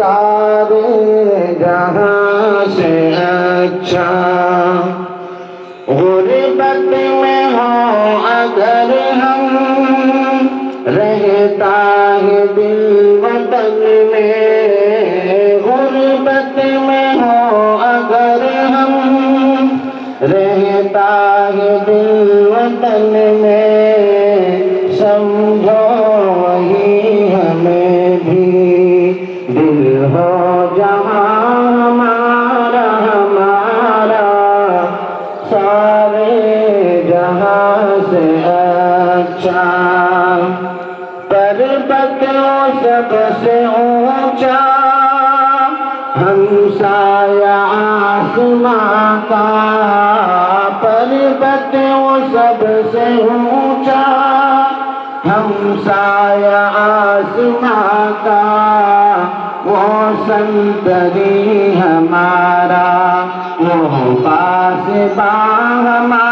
सारे जहां से अच्छा। गुर्बत में हो अगर हम, रहता है दिल वतन में। गुर्बत में हो अगर हम, रहता है दिल वतन में। समझो वही हमें भी दिल हो जहां हमारा हमारा, सारे जहां से अच्छा। पर्वत सबसे ऊंचा, हमसाया आसमां का। पर्वत सबसे ऊंचा, हमसाया आसमां का। वो संतरी हमारा, वो पास बा हमारा।